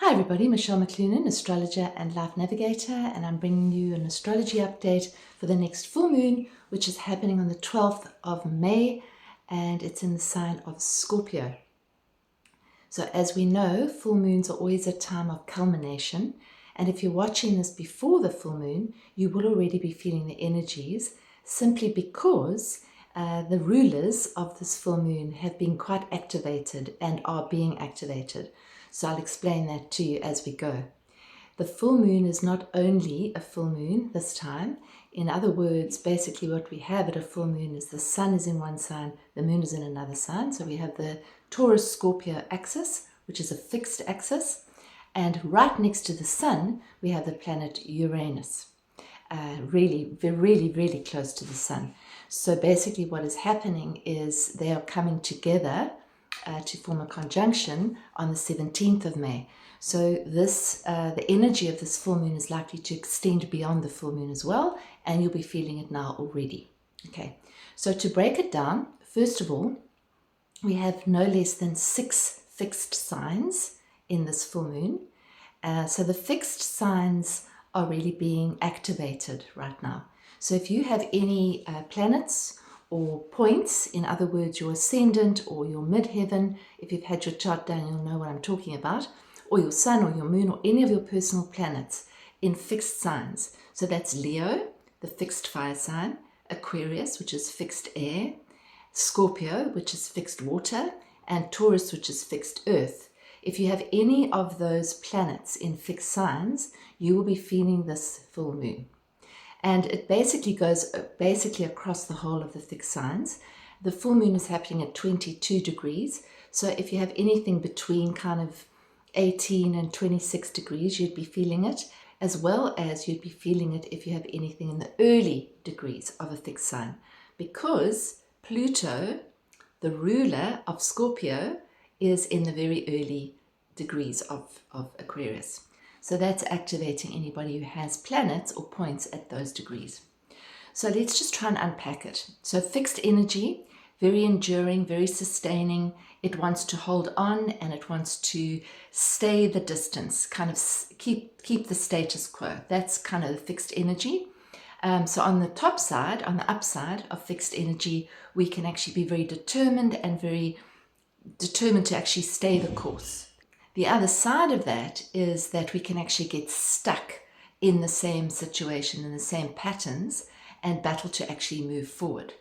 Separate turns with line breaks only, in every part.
Hi everybody, Michelle McLuhan, astrologer and life navigator, and I'm bringing you an astrology update for the next full moon, which is happening on the 12th of May, and it's in the sign of Scorpio. So as we know, full moons are always a time of culmination, and if you're watching this before the full moon, you will already be feeling the energies, simply because the rulers of this full moon have been quite activated and are being activated. So I'll explain that to you as we go. The full moon is not only a full moon this time. In other words, basically what we have at a full moon is the sun is in one sign, the moon is in another sign. So we have the Taurus-Scorpio axis, which is a fixed axis. And right next to the sun, we have the planet Uranus. Really close to the sun. So basically what is happening is they are coming together to form a conjunction on the 17th of May. So this, the energy of this full moon is likely to extend beyond the full moon as well, and you'll be feeling it now already. Okay, so to break it down, first of all, we have no less than 6 fixed signs in this full moon. So the fixed signs are really being activated right now. So if you have any planets or points, in other words, your ascendant or your midheaven, if you've had your chart down, you'll know what I'm talking about, or your sun or your moon or any of your personal planets in fixed signs. So that's Leo, the fixed fire sign, Aquarius, which is fixed air, Scorpio, which is fixed water, and Taurus, which is fixed earth. If you have any of those planets in fixed signs, you will be feeling this full moon. And it basically goes across the whole of the fixed signs. The full moon is happening at 22 degrees. So if you have anything between kind of 18 and 26 degrees, you'd be feeling it, as well as you'd be feeling it if you have anything in the early degrees of a fixed sign. Because Pluto, the ruler of Scorpio, is in the very early degrees of Aquarius. So that's activating anybody who has planets or points at those degrees. So let's just try and unpack it. So fixed energy, very enduring, very sustaining. It wants to hold on and it wants to stay the distance, kind of keep the status quo. That's kind of the fixed energy. So on the top side, on the upside of fixed energy, we can actually be very determined and very determined to actually stay the course. The other side of that is that we can actually get stuck in the same situation, in the same patterns, and battle to actually move forward.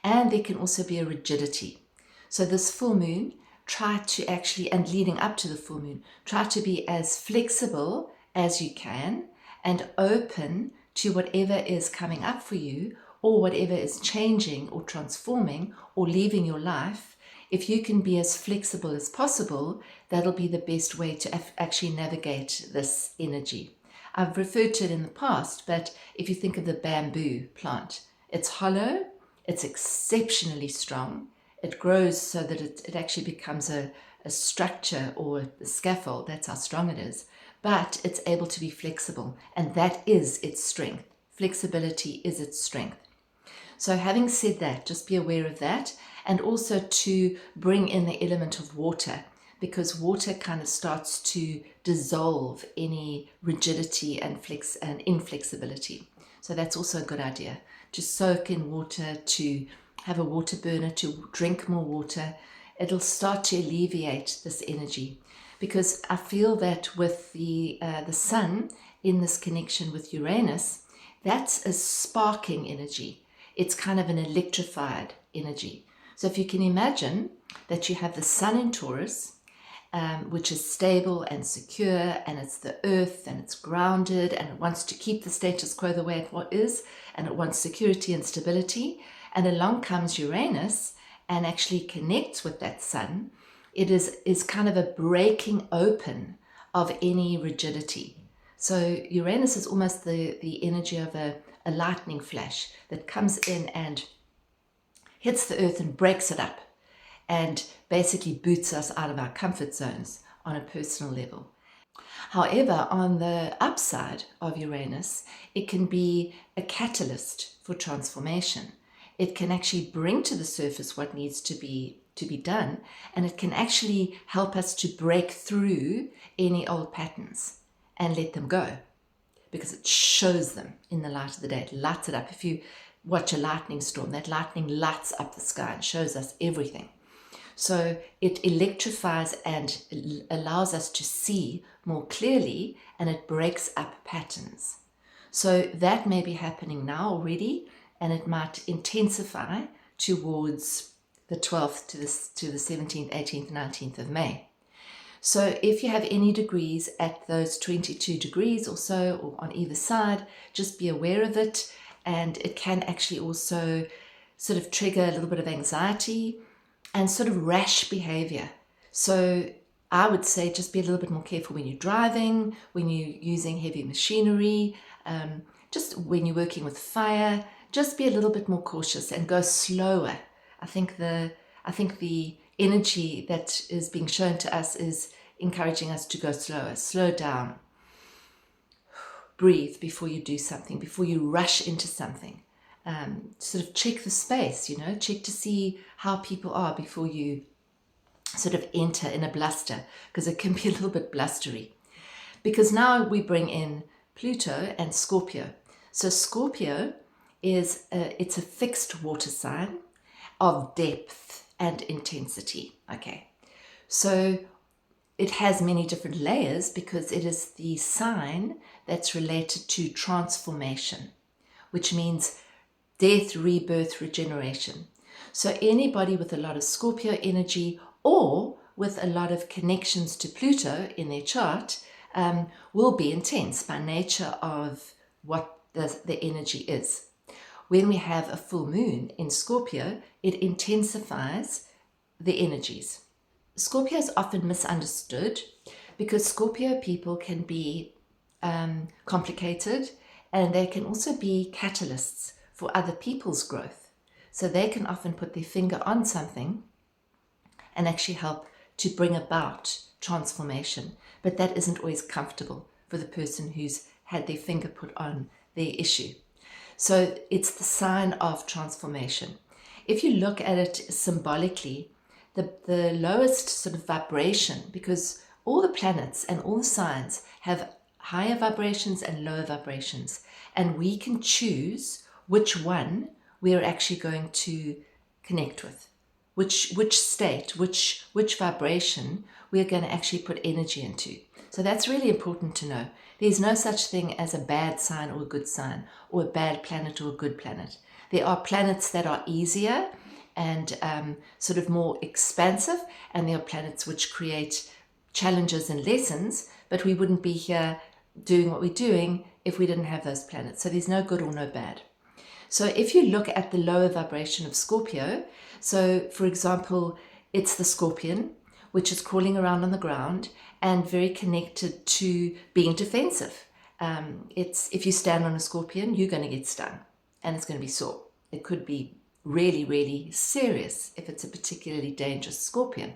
And there can also be a rigidity. So this full moon, try to actually, and leading up to the full moon, try to be as flexible as you can and open to whatever is coming up for you or whatever is changing or transforming or leaving your life. If you can be as flexible as possible, that'll be the best way to actually navigate this energy. I've referred to it in the past, but if you think of the bamboo plant, it's hollow, it's exceptionally strong, it grows so that it actually becomes a structure or a scaffold, that's how strong it is, but it's able to be flexible, and that is its strength. Flexibility is its strength. So having said that, just be aware of that, and also to bring in the element of water, because water kind of starts to dissolve any rigidity and inflexibility. So that's also a good idea, to soak in water, to have a water burner, to drink more water. It'll start to alleviate this energy, because I feel that with the sun in this connection with Uranus, that's a sparking energy. It's kind of an electrified energy. So if you can imagine that you have the sun in Taurus, which is stable and secure, and it's the earth, and it's grounded, and it wants to keep the status quo the way it is, and it wants security and stability, and along comes Uranus and actually connects with that sun. It is kind of a breaking open of any rigidity. So Uranus is almost the energy of a lightning flash that comes in and hits the earth and breaks it up and basically boots us out of our comfort zones on a personal level. However, on the upside of Uranus, it can be a catalyst for transformation. It can actually bring to the surface what needs to be to be done, and it can actually help us to break through any old patterns and let them go, because it shows them in the light of the day. It lights it up. If you watch a lightning storm, that lightning lights up the sky and shows us everything. So it electrifies and allows us to see more clearly, and it breaks up patterns. So that may be happening now already, and it might intensify towards the 12th to the 17th, 18th, 19th of May. So if you have any degrees at those 22 degrees or so, or on either side, just be aware of it. And it can actually also sort of trigger a little bit of anxiety and sort of rash behavior. So I would say just be a little bit more careful when you're driving, when you're using heavy machinery, just when you're working with fire. Just be a little bit more cautious and go slower. I think the energy that is being shown to us is encouraging us to go slower. Slow down. Breathe before you do something, before you rush into something. Sort of check the space, check to see how people are before you sort of enter in a bluster, because it can be a little bit blustery. Because now we bring in Pluto and Scorpio. So Scorpio it's a fixed water sign of depth and intensity. Okay, so it has many different layers because it is the sign that's related to transformation, which means death, rebirth, regeneration. So anybody with a lot of Scorpio energy or with a lot of connections to Pluto in their chart will be intense by nature of what the energy is. When we have a full moon in Scorpio, it intensifies the energies. Scorpio is often misunderstood because Scorpio people can be complicated, and they can also be catalysts for other people's growth. So they can often put their finger on something and actually help to bring about transformation. But that isn't always comfortable for the person who's had their finger put on their issue. So it's the sign of transformation. If you look at it symbolically, the lowest sort of vibration, because all the planets and all the signs have higher vibrations and lower vibrations, and we can choose which one we're actually going to connect with, which state, which vibration we're going to actually put energy into. So that's really important to know. There's no such thing as a bad sign or a good sign, or a bad planet or a good planet. There are planets that are easier and sort of more expansive, and there are planets which create challenges and lessons, but we wouldn't be here doing what we're doing if we didn't have those planets. So there's no good or no bad. So if you look at the lower vibration of Scorpio, so for example, it's the scorpion, which is crawling around on the ground and very connected to being defensive. If you stand on a scorpion, you're going to get stung and it's going to be sore. It could be really, really serious if it's a particularly dangerous scorpion.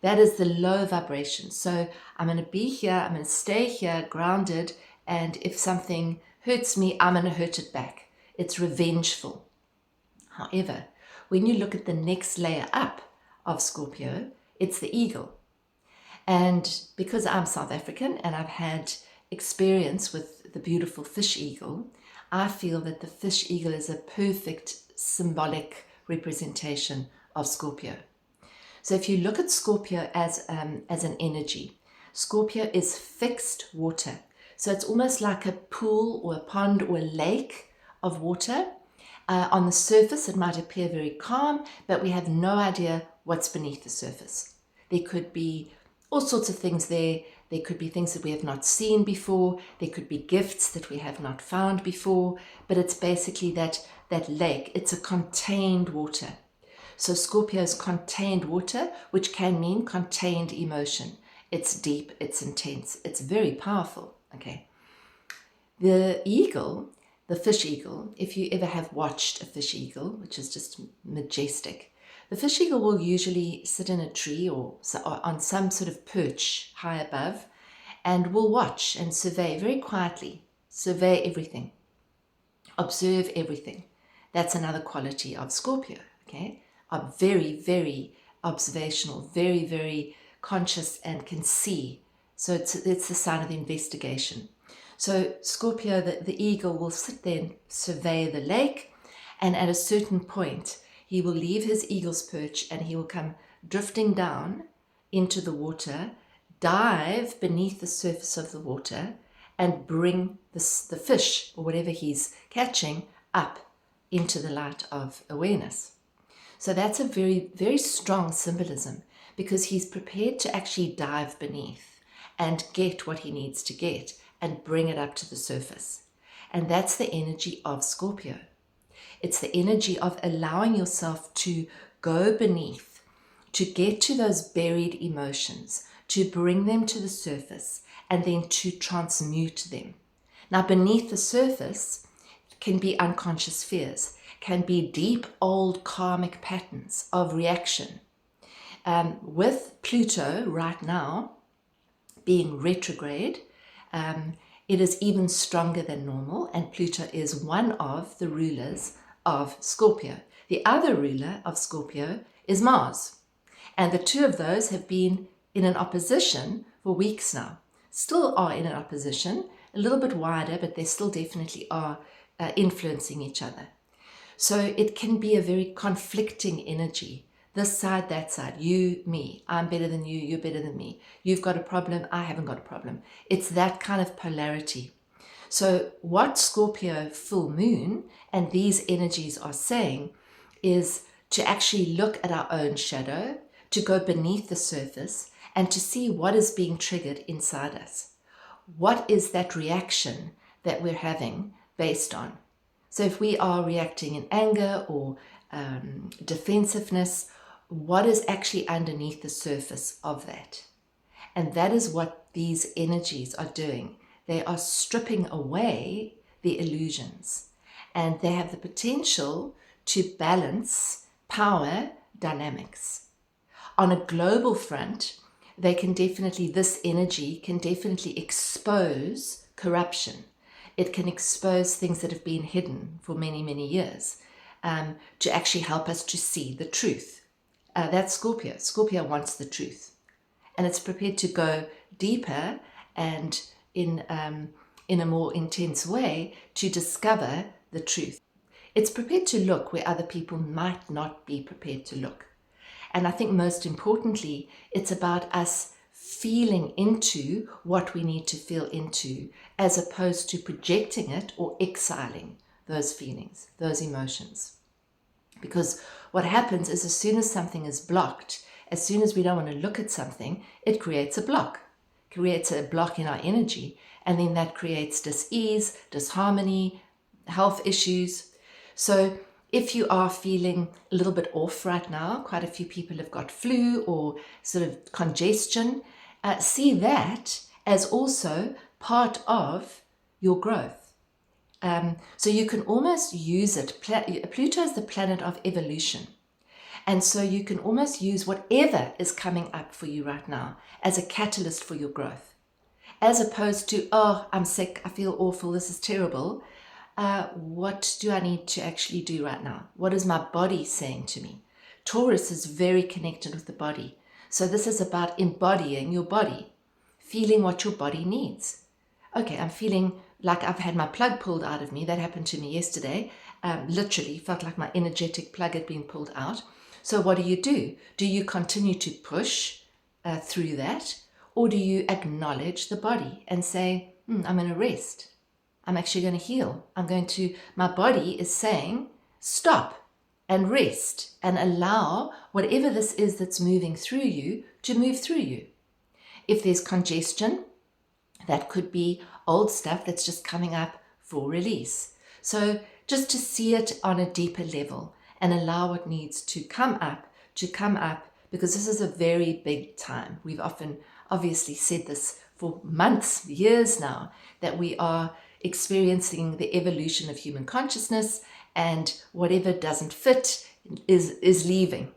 That is the low vibration. So I'm going to be here, I'm going to stay here grounded, and if something hurts me, I'm going to hurt it back. It's revengeful. However, when you look at the next layer up of Scorpio, it's the eagle. And because I'm South African and I've had experience with the beautiful fish eagle, I feel that the fish eagle is a perfect symbolic representation of Scorpio. So if you look at Scorpio as an energy, Scorpio is fixed water. So it's almost like a pool or a pond or a lake of water. On the surface, it might appear very calm, but we have no idea what's beneath the surface. There could be all sorts of things there. There could be things that we have not seen before. There could be gifts that we have not found before. But it's basically that lake. It's a contained water. So Scorpio is contained water, which can mean contained emotion. It's deep, it's intense, it's very powerful. Okay. The eagle, the fish eagle, if you ever have watched a fish eagle, which is just majestic, the fish eagle will usually sit in a tree or on some sort of perch high above and will watch and survey very quietly, survey everything, observe everything. That's another quality of Scorpio, okay? Are very, very observational, very, very conscious and can see. So it's the sign of the investigation. So Scorpio, the eagle, will sit there and survey the lake, and at a certain point, he will leave his eagle's perch and he will come drifting down into the water, dive beneath the surface of the water, and bring the fish or whatever he's catching up into the light of awareness. So that's a very, very strong symbolism, because he's prepared to actually dive beneath and get what he needs to get and bring it up to the surface. And that's the energy of Scorpio. It's the energy of allowing yourself to go beneath, to get to those buried emotions, to bring them to the surface, and then to transmute them. Now, beneath the surface can be unconscious fears, can be deep old karmic patterns of reaction. With Pluto right now being retrograde, it is even stronger than normal, and Pluto is one of the rulers of Scorpio. The other ruler of Scorpio is Mars, and the two of those have been in an opposition for weeks now. Still are in an opposition, a little bit wider, but they still definitely are influencing each other. So it can be a very conflicting energy. This side, that side, you, me, I'm better than you, you're better than me. You've got a problem, I haven't got a problem. It's that kind of polarity. So what Scorpio full moon and these energies are saying is to actually look at our own shadow, to go beneath the surface and to see what is being triggered inside us. What is that reaction that we're having based on? So if we are reacting in anger or defensiveness, what is actually underneath the surface of that? And that is what these energies are doing. They are stripping away the illusions, and they have the potential to balance power dynamics. On a global front, this energy can definitely expose corruption. It can expose things that have been hidden for many, many years, to actually help us to see the truth. That's Scorpio. Scorpio wants the truth, and it's prepared to go deeper and in a more intense way to discover the truth. It's prepared to look where other people might not be prepared to look. And I think most importantly, it's about us feeling into what we need to feel into, as opposed to projecting it or exiling those feelings, those emotions. Because what happens is, as soon as something is blocked, as soon as we don't want to look at something, it creates a block. Creates a block in our energy, and then that creates dis-ease, disharmony, health issues. So if you are feeling a little bit off right now, quite a few people have got flu or sort of congestion, see that as also part of your growth. So you can almost use it. Pluto is the planet of evolution. And so you can almost use whatever is coming up for you right now as a catalyst for your growth. As opposed to, oh, I'm sick, I feel awful, this is terrible. What do I need to actually do right now? What is my body saying to me? Taurus is very connected with the body. So this is about embodying your body, feeling what your body needs. Okay, I'm feeling like I've had my plug pulled out of me. That happened to me yesterday. Literally felt like my energetic plug had been pulled out. So what do? Do you continue to push through that? Or do you acknowledge the body and say, I'm going to rest. I'm actually going to heal. My body is saying, stop and rest and allow whatever this is that's moving through you to move through you. If there's congestion, that could be old stuff that's just coming up for release. So just to see it on a deeper level and allow what needs to come up, because this is a very big time. We've often obviously said this for months, years now, that we are experiencing the evolution of human consciousness, and whatever doesn't fit is leaving.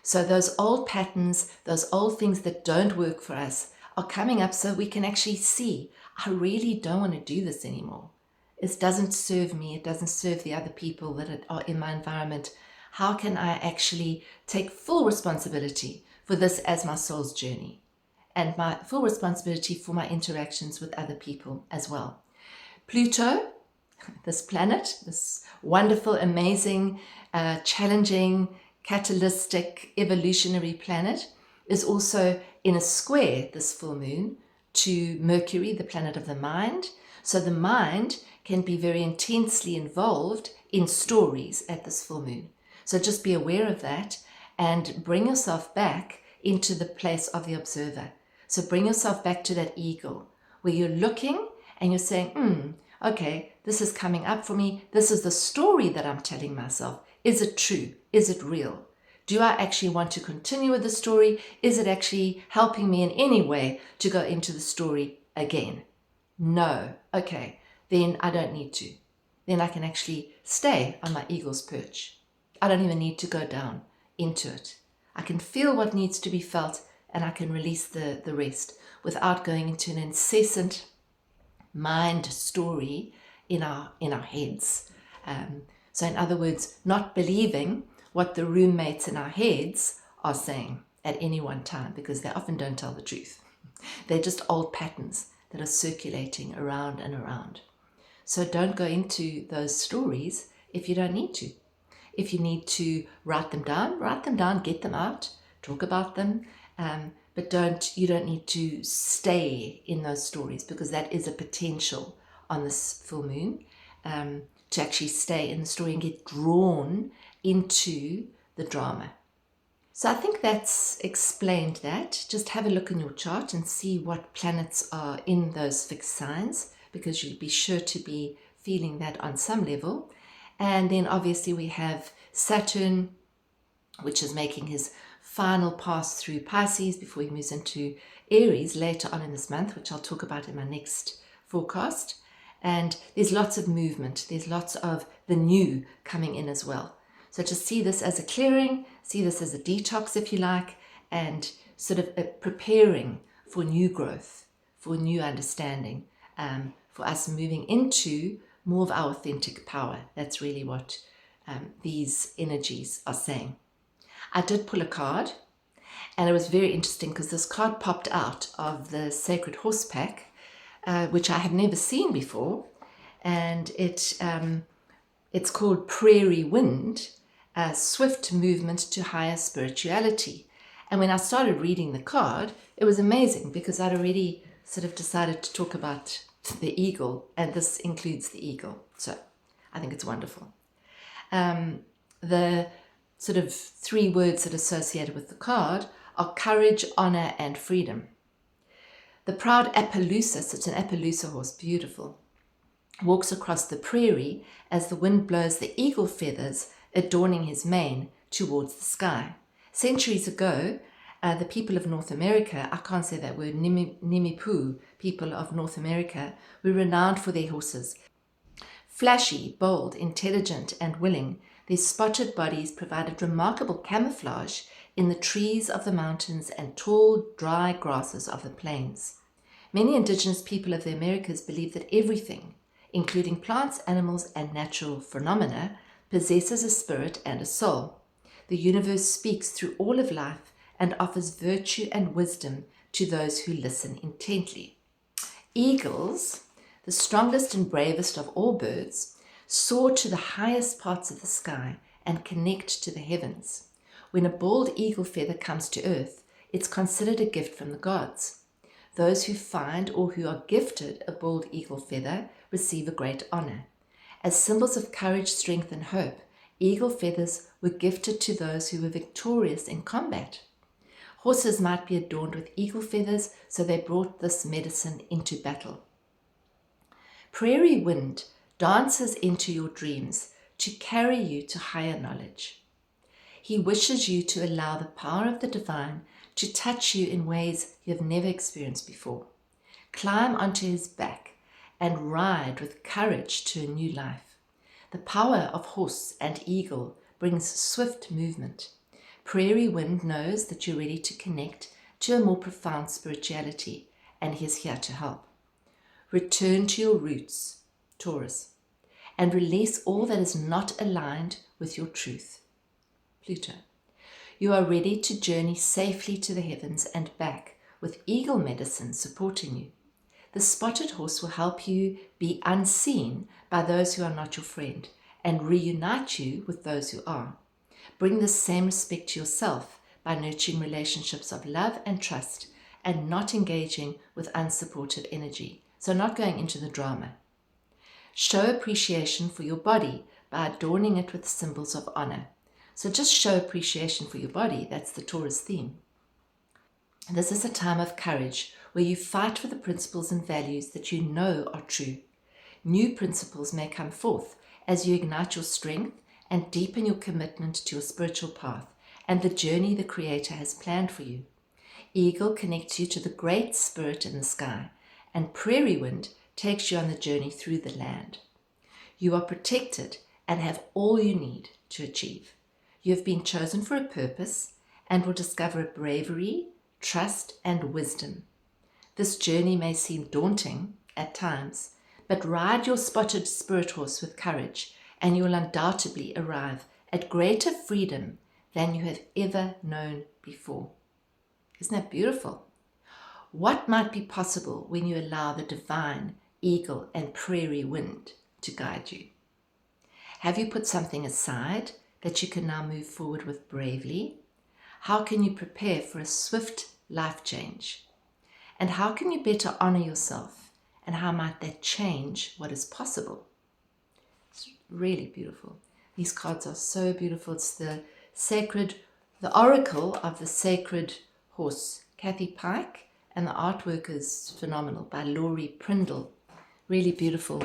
So those old patterns, those old things that don't work for us are coming up, so we can actually see, I really don't want to do this anymore. It doesn't serve me. It doesn't serve the other people that are in my environment. How can I actually take full responsibility for this as my soul's journey, and my full responsibility for my interactions with other people as well? Pluto, this planet, this wonderful, amazing, challenging, catalytic, evolutionary planet, is also in a square this full moon to Mercury, the planet of the mind. So the mind can be very intensely involved in stories at this full moon. So just be aware of that and bring yourself back into the place of the observer. So bring yourself back to that eagle where you're looking and you're saying, okay, this is coming up for me. This is the story that I'm telling myself. Is it true? Is it real? Do I actually want to continue with the story? Is it actually helping me in any way to go into the story again? No. Okay, then I don't need to. Then I can actually stay on my eagle's perch. I don't even need to go down into it. I can feel what needs to be felt and I can release the rest without going into an incessant mind story in our heads. So in other words, not believing what the roommates in our heads are saying at any one time, because they often don't tell the truth. They're just old patterns that are circulating around and around. So don't go into those stories if you don't need to. If you need to write them down, get them out, talk about them, but you don't need to stay in those stories, because that is a potential on this full moon, to actually stay in the story and get drawn into the drama. So I think that's explained that. Just have a look in your chart and see what planets are in those fixed signs, because you'll be sure to be feeling that on some level. And then obviously we have Saturn, which is making his final pass through Pisces before he moves into Aries later on in this month, which I'll talk about in my next forecast. And there's lots of movement. There's lots of the new coming in as well. So just see this as a clearing, see this as a detox if you like, and sort of preparing for new growth, for new understanding, for us moving into more of our authentic power. That's really what these energies are saying. I did pull a card, and it was very interesting because this card popped out of the Sacred Horse pack, which I have never seen before, and it's called Prairie Wind, a swift movement to higher spirituality. And when I started reading the card, it was amazing because I'd already sort of decided to talk about the eagle, and this includes the eagle. So I think it's wonderful. The sort of three words that are associated with the card are courage, honor, and freedom. The proud Appaloosa, such an Appaloosa horse, beautiful, walks across the prairie as the wind blows the eagle feathers adorning his mane towards the sky. Centuries ago, the people of North America, I can't say that word, Nimipu people of North America, were renowned for their horses. Flashy, bold, intelligent, and willing, their spotted bodies provided remarkable camouflage in the trees of the mountains and tall, dry grasses of the plains. Many indigenous people of the Americas believe that everything, including plants, animals, and natural phenomena, possesses a spirit and a soul. The universe speaks through all of life and offers virtue and wisdom to those who listen intently. Eagles, the strongest and bravest of all birds, soar to the highest parts of the sky and connect to the heavens. When a bald eagle feather comes to earth, it's considered a gift from the gods. Those who find or who are gifted a bald eagle feather receive a great honor. As symbols of courage, strength, and hope, eagle feathers were gifted to those who were victorious in combat. Horses might be adorned with eagle feathers, so they brought this medicine into battle. Prairie Wind dances into your dreams to carry you to higher knowledge. He wishes you to allow the power of the divine to touch you in ways you have never experienced before. Climb onto his back and ride with courage to a new life. The power of horse and eagle brings swift movement. Prairie Wind knows that you're ready to connect to a more profound spirituality, and he is here to help. Return to your roots, Taurus, and release all that is not aligned with your truth. Pluto. You are ready to journey safely to the heavens and back with eagle medicine supporting you. The spotted horse will help you be unseen by those who are not your friend and reunite you with those who are. Bring the same respect to yourself by nurturing relationships of love and trust and not engaging with unsupportive energy, so not going into the drama. Show appreciation for your body by adorning it with symbols of honor. So just show appreciation for your body. That's the Taurus theme. This is a time of courage where you fight for the principles and values that you know are true. New principles may come forth as you ignite your strength and deepen your commitment to your spiritual path and the journey the Creator has planned for you. Eagle connects you to the great spirit in the sky, and Prairie wind takes you on the journey through the land. You are protected and have all you need to achieve. You have been chosen for a purpose and will discover bravery, trust, and wisdom. This journey may seem daunting at times, but ride your spotted spirit horse with courage, and you will undoubtedly arrive at greater freedom than you have ever known before. Isn't that beautiful? What might be possible when you allow the divine eagle and prairie wind to guide you? Have you put something aside that you can now move forward with bravely? How can you prepare for a swift life change? And how can you better honor yourself? And how might that change what is possible? It's really beautiful. These cards are so beautiful. It's the oracle of the sacred horse, Kathy Pike, and the artwork is phenomenal by Laurie Prindle. Really beautiful,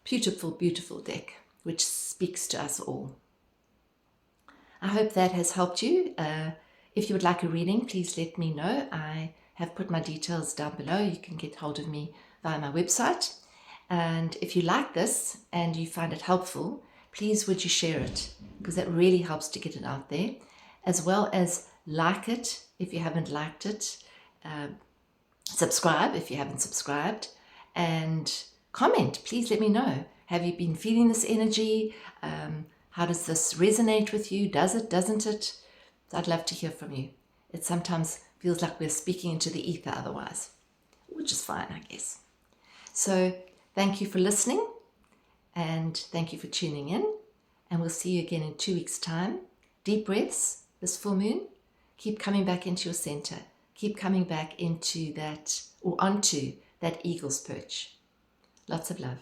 beautiful, beautiful deck, which speaks to us all. I hope that has helped you. If you would like a reading, please let me know. I have put my details down below. You can get hold of me via my website. And if you like this and you find it helpful, please would you share it, because that really helps to get it out there, as well as like it if you haven't liked it, subscribe if you haven't subscribed, and comment. Please let me know. Have you been feeling this energy? How does this resonate with you? Does it? Doesn't it? I'd love to hear from you. It sometimes feels like we're speaking into the ether otherwise, which is fine, I guess. So thank you for listening, and thank you for tuning in, and we'll see you again in 2 weeks' time. Deep breaths this full moon. Keep coming back into your center. Keep coming back into that, or onto that eagle's perch. Lots of love.